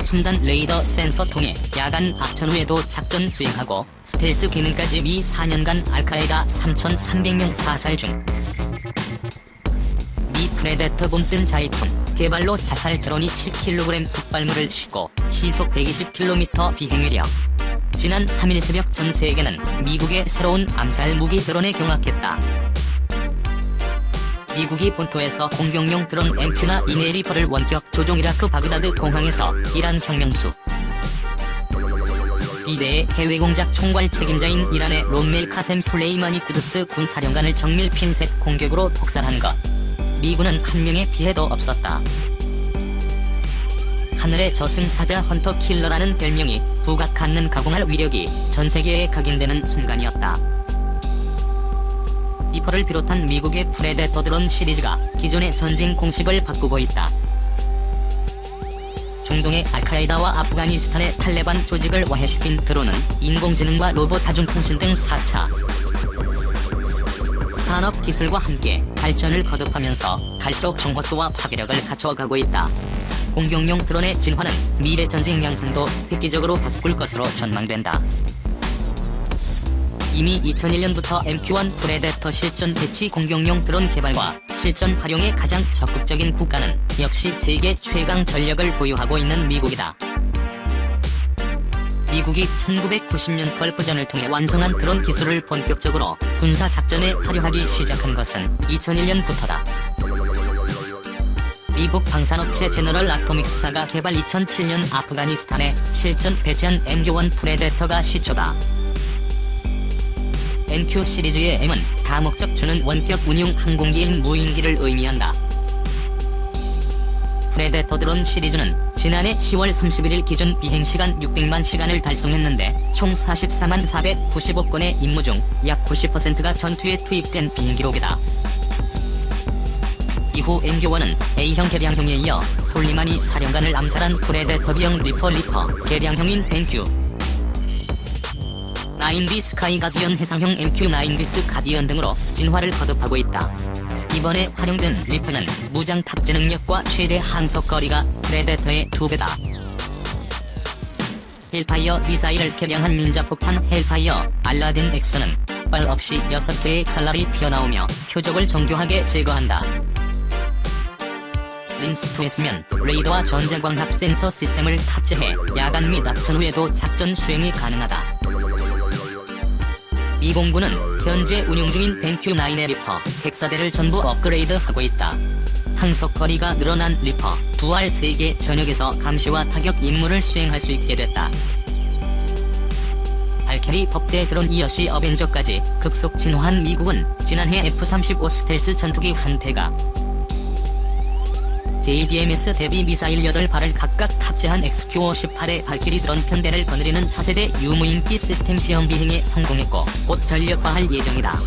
첨단 레이더 센서 통해 야간 악천 후에도 작전 수행하고 스텔스 기능까지 미 4년간 알카에다 3,300명 사살 중. 미 프레데터 봄뜬 자이툰 개발로 자살 드론이 7kg 폭발물을 싣고 시속 120km 비행위력. 지난 3일 새벽 전 세계는 미국의 새로운 암살 무기 드론에 경악했다. 미국이 본토에서 공격용 드론 MQ나 이네 리퍼를 원격 조종. 이라크 바그다드 공항에서 이란 혁명수 비대의 해외 공작 총괄 책임자인 이란의 롬멜 카셈 솔레이마니 쿠두스 군사령관을 정밀 핀셋 공격으로 폭살한 것. 미군은 한 명의 피해도 없었다. 하늘의 저승사자 헌터 킬러라는 별명이 부각 않는 가공할 위력이 전 세계에 각인되는 순간이었다. 리퍼를 비롯한 미국의 프레데터 드론 시리즈가 기존의 전쟁 공식을 바꾸고 있다. 중동의 알카에다와 아프가니스탄의 탈레반 조직을 와해시킨 드론은 인공지능과 로봇 다중통신 등 4차 산업기술과 함께 발전을 거듭하면서 갈수록 정확도와 파괴력을 갖춰가고 있다. 공격용 드론의 진화는 미래 전쟁 양상도 획기적으로 바꿀 것으로 전망된다. 이미 2001년부터 MQ-1 프레데터 실전 배치 공격용 드론 개발과 실전 활용에 가장 적극적인 국가는 역시 세계 최강 전력을 보유하고 있는 미국이다. 미국이 1990년 걸프전을 통해 완성한 드론 기술을 본격적으로 군사작전에 활용하기 시작한 것은 2001년부터다. 미국 방산업체 제너럴 아토믹스사가 개발 2007년 아프가니스탄에 실전 배치한 MQ-1 프레데터가 시초다. MQ 시리즈의 M은 다목적 주는 원격 운용 항공기인 무인기를 의미한다. 프레데터 드론 시리즈는 지난해 10월 31일 기준 비행시간 600만 시간을 달성했는데 총 44만 495건의 임무 중 약 90%가 전투에 투입된 비행기록이다. 이후 MQ-1은 A형 개량형에 이어 솔리마니 사령관을 암살한 프레데터 B형 리퍼 개량형인 벤큐 9B 스카이 가디언 해상형 MQ-9B 가디언 등으로 진화를 거듭하고 있다. 이번에 활용된 리퍼는 무장 탑재 능력과 최대 항속거리가 프레데터의 2배다. 헬파이어 미사일을 개량한 닌자 폭탄 헬파이어 알라딘 X는 폭발 없이 6개의 칼날이 튀어나오며 표적을 정교하게 제거한다. 린스2S면 레이더와 전자광학 센서 시스템을 탑재해 야간 및 악천 후에도 작전 수행이 가능하다. 미 공군은 현재 운용 중인 벤큐9의 리퍼 104대를 전부 업그레이드하고 있다. 항속거리가 늘어난 리퍼 2R 3개 전역에서 감시와 타격 임무를 수행할 수 있게 됐다. 알캐리 법대 드론 이어시 어벤져까지 급속 진화한 미국은 지난해 F-35 스텔스 전투기 한 대가 JDMS 대비 미사일 8발을 각각 탑재한 XQ-18의 발키리 드론 편대를 거느리는 차세대 유무인기 시스템 시험 비행에 성공했고 곧 전력화할 예정이다.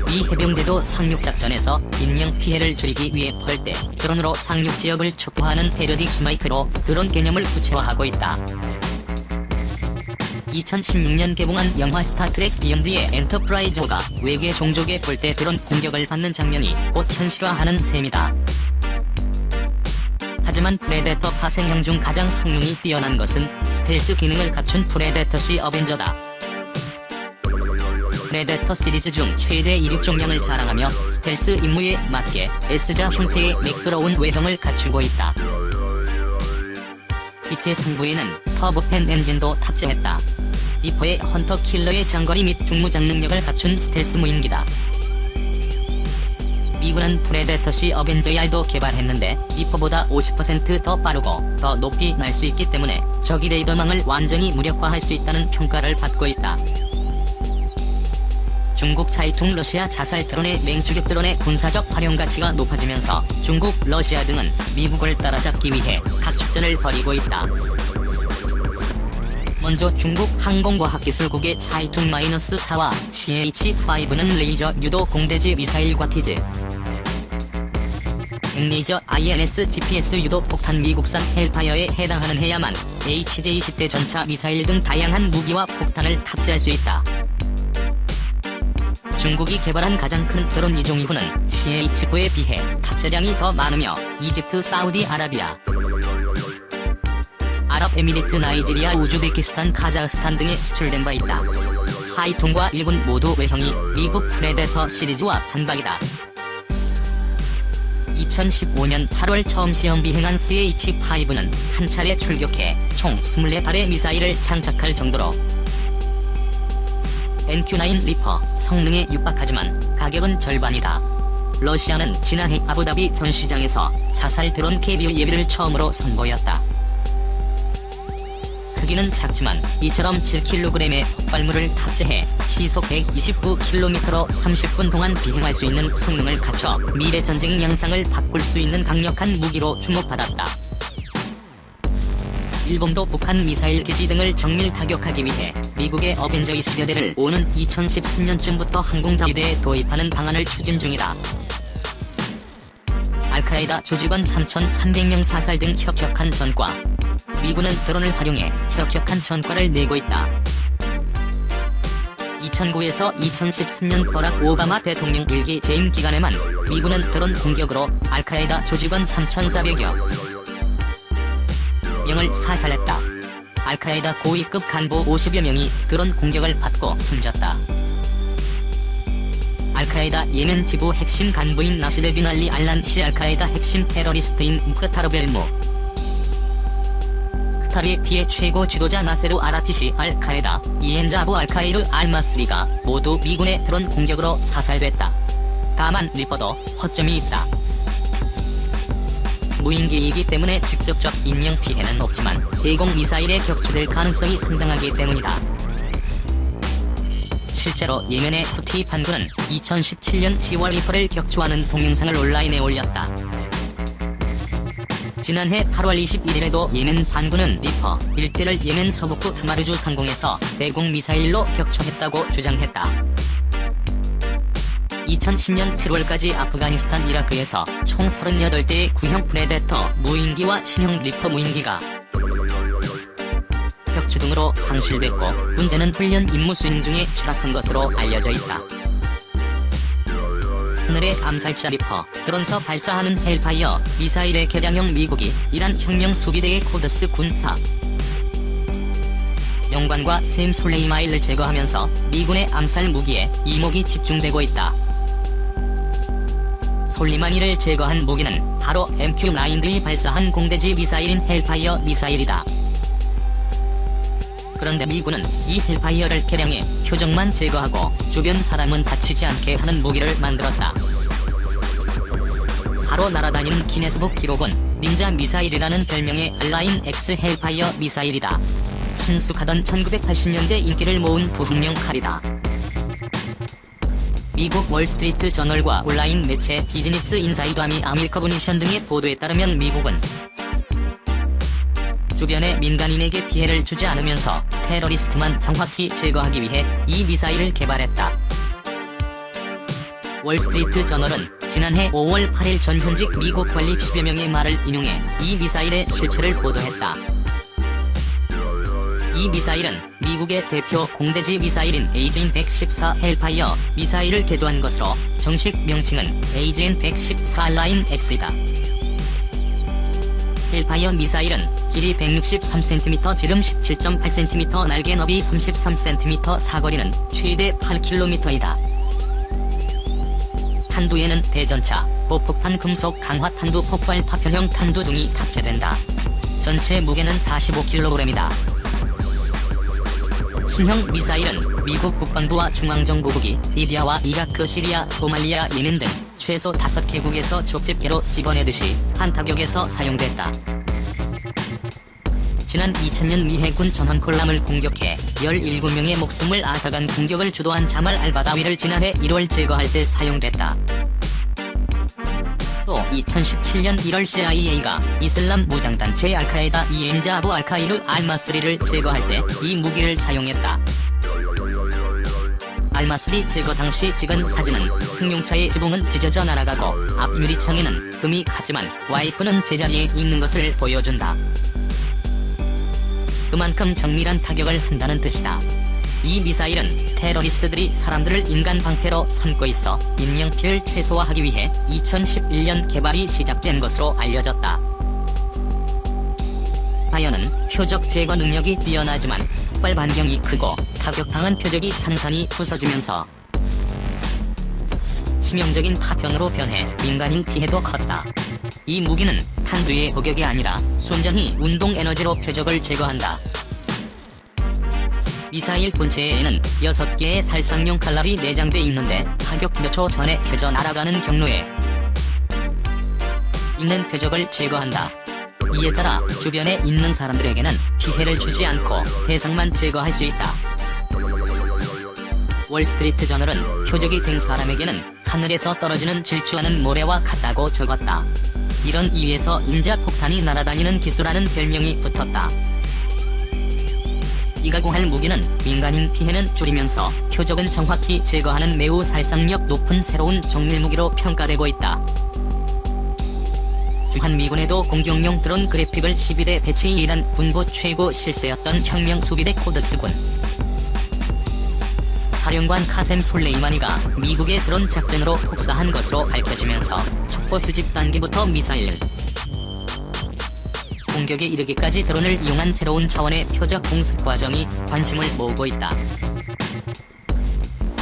미 해병대도 상륙작전에서 인명 피해를 줄이기 위해 펄대 드론으로 상륙 지역을 촉구하는 패러딕 마이크로 드론 개념을 구체화하고 있다. 2016년 개봉한 영화 스타트랙 비욘드의 엔터프라이즈호가 외계 종족의 펄대 드론 공격을 받는 장면이 곧 현실화하는 셈이다. 하지만 프레데터 파생형 중 가장 성능이 뛰어난 것은 스텔스 기능을 갖춘 프레데터 C 어벤저다. 프레데터 시리즈 중 최대 이륙 종량을 자랑하며 스텔스 임무에 맞게 S자 형태의 매끄러운 외형을 갖추고 있다. 기체 상부에는 터보팬 엔진도 탑재했다. 리퍼의 헌터 킬러의 장거리 및 중무장 능력을 갖춘 스텔스 무인기다. 미군은 프레데터 C 어벤저R도 개발했는데 리퍼보다 50% 더 빠르고 더 높이 날 수 있기 때문에 적이 레이더망을 완전히 무력화할 수 있다는 평가를 받고 있다. 중국 차이퉁 러시아 자살 드론의 맹추격 드론의 군사적 활용 가치가 높아지면서 중국, 러시아 등은 미국을 따라잡기 위해 각축전을 벌이고 있다. 먼저 중국 항공과학기술국의 차이퉁-4와 CH-5는 레이저 유도 공대지 미사일과 티즈 핵레이저 INS GPS 유도 폭탄 미국산 헬파이어에 해당하는 해야만 HJ-20대 전차 미사일 등 다양한 무기와 폭탄을 탑재할 수 있다. 중국이 개발한 가장 큰 드론 이종 이후는 CH-9에 비해 탑재량이 더 많으며 이집트, 사우디아라비아, 아랍에미리트, 나이지리아, 우즈베키스탄, 카자흐스탄 등에 수출된 바 있다. 차이통과 일군 모두 외형이 미국 프레데터 시리즈와 반박이다. 2015년 8월 처음 시험 비행한 CH-5는 한 차례 출격해 총 24발의 미사일을 장착할 정도로 MQ-9 리퍼 성능에 육박하지만 가격은 절반이다. 러시아는 지난해 아부다비 전시장에서 자살 드론 KBU 예비를 처음으로 선보였다. 크기는 작지만 이처럼 7kg의 폭발물을 탑재해 시속 129km로 30분 동안 비행할 수 있는 성능을 갖춰 미래 전쟁 양상을 바꿀 수 있는 강력한 무기로 주목받았다. 일본도 북한 미사일 기지 등을 정밀 타격하기 위해 미국의 어벤져 20여 대를 오는 2013년쯤부터 항공자위대에 도입하는 방안을 추진 중이다. 알카에다 조직원 3,300명 사살 등 혁혁한 전과. 미군은 드론을 활용해 혁혁한 전과를 내고 있다. 2009에서 2013년 버락 오바마 대통령 일기 재임 기간에만 미군은 드론 공격으로 알카에다 조직원 3,400여 명을 사살했다. 알카에다 고위급 간부 50여 명이 드론 공격을 받고 숨졌다. 알카에다 예멘 지부 핵심 간부인 나시르 빈 알리 알란시, 알카에다 핵심 테러리스트인 무크타르 벨무 크타르의 최고 지도자 나세르 아라티시, 알카에다 이엔자 아부 알카이르 알마스리가 모두 미군의 드론 공격으로 사살됐다. 다만 리퍼도 허점이 있다. 무인기이기 때문에 직접적 인명피해는 없지만 대공 미사일에 격추될 가능성이 상당하기 때문이다. 실제로 예멘의 후티 반군은 2017년 10월 리퍼를 격추하는 동영상을 온라인에 올렸다. 지난해 8월 21일에도 예멘 반군은 리퍼 1대를 예멘 서북부 타마르주 상공에서 대공 미사일로 격추했다고 주장했다. 2010년 7월까지 아프가니스탄, 이라크에서 총 38대의 구형 프레데터 무인기와 신형 리퍼 무인기가 격추 등으로 상실됐고 군대는 훈련 임무 수행 중에 추락한 것으로 알려져 있다. 하늘의 암살자 리퍼, 드론서 발사하는 헬파이어 미사일의 개량형 미국이 이란 혁명 수비대의 코드스 군사 영관과 샘 솔레이마일을 제거하면서 미군의 암살 무기에 이목이 집중되고 있다. 솔리마니를 제거한 무기는 바로 MQ-9들이 발사한 공대지 미사일인 헬파이어 미사일이다. 그런데 미군은 이 헬파이어를 개량해 표적만 제거하고 주변 사람은 다치지 않게 하는 무기를 만들었다. 바로 날아다니는 기네스북 기록은 닌자 미사일이라는 별명의 알라인 X 헬파이어 미사일이다. 친숙하던 1980년대 인기를 모은 부흥용 칼이다. 미국 월스트리트 저널과 온라인 매체 비즈니스 인사이더 미 아메리커브니션 등의 보도에 따르면 미국은 주변의 민간인에게 피해를 주지 않으면서 테러리스트만 정확히 제거하기 위해 이 미사일을 개발했다. 월스트리트 저널은 지난해 5월 8일 전현직 미국 관리 10여 명의 말을 인용해 이 미사일의 실체를 보도했다. 이 미사일은 미국의 대표 공대지 미사일인 AGN-114 헬파이어 미사일을 개조한 것으로 정식 명칭은 AGN-114 알라인 X이다. 헬파이어 미사일은 길이 163cm, 지름 17.8cm, 날개 너비 33cm, 사거리는 최대 8km이다. 탄두에는 대전차, 고폭탄 금속 강화 탄두, 폭발 파편형 탄두 등이 탑재된다. 전체 무게는 45kg이다. 신형 미사일은 미국 국방부와 중앙정보국이 리비아와 이라크, 시리아, 소말리아, 예멘 등 최소 5개국에서 족집게로 집어내듯이 한 타격에서 사용됐다. 지난 2000년 미 해군 전원 콜람을 공격해 17명의 목숨을 앗아간 공격을 주도한 자말 알바다위를 지난해 1월 제거할 때 사용됐다. 또 2017년 1월 CIA가 이슬람 무장단체 알카에다 이엔자 아부 알카이르 알마스리를 제거할 때 이 무기를 사용했다. 알마스리 제거 당시 찍은 사진은 승용차의 지붕은 찢어져 날아가고 앞 유리창에는 금이 갔지만 와이프는 제자리에 있는 것을 보여준다. 그만큼 정밀한 타격을 한다는 뜻이다. 이 미사일은 테러리스트들이 사람들을 인간 방패로 삼고 있어 인명피해를 최소화하기 위해 2011년 개발이 시작된 것으로 알려졌다. 파이어는 표적 제거 능력이 뛰어나지만 폭발 반경이 크고 타격당한 표적이 산산이 부서지면서 치명적인 파편으로 변해 민간인 피해도 컸다. 이 무기는 탄두의 포격이 아니라 순전히 운동 에너지로 표적을 제거한다. 미사일 본체에는 6개의 살상용 칼날이 내장돼 있는데 타격 몇 초 전에 펴져 날아가는 경로에 있는 표적을 제거한다. 이에 따라 주변에 있는 사람들에게는 피해를 주지 않고 대상만 제거할 수 있다. 월스트리트 저널은 표적이 된 사람에게는 하늘에서 떨어지는 질주하는 모래와 같다고 적었다. 이런 이유에서 인자폭탄이 날아다니는 기수라는 별명이 붙었다. 이가 공할 무기는 민간인 피해는 줄이면서 표적은 정확히 제거하는 매우 살상력 높은 새로운 정밀무기로 평가되고 있다. 주한미군에도 공격용 드론 그래픽을 12대 배치이란 군부 최고 실세였던 혁명 수비대 코드스군 사령관 카셈 솔레이마니가 미국의 드론 작전으로 폭사한 것으로 밝혀지면서 첩보 수집 단계부터 미사일 공격에 이르기까지 드론을 이용한 새로운 차원의 표적 공습 과정이 관심을 모으고 있다.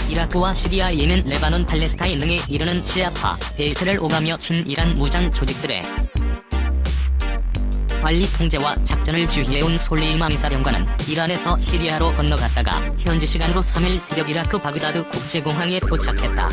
이라크와 시리아, 예멘, 레바논, 팔레스타인 등에 이르는 시아파 벨트를 오가며 친이란 무장 조직들의 관리 통제와 작전을 지휘해온 솔레이마니 사령관은 이란에서 시리아로 건너갔다가 현지 시간으로 3일 새벽 이라크 바그다드 국제공항에 도착했다.